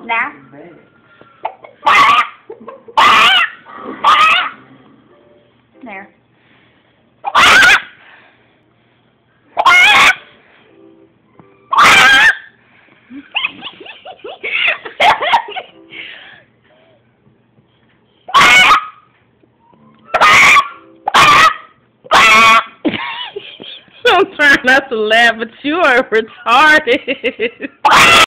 Now. There. I'm trying not to laugh, but you are retarded.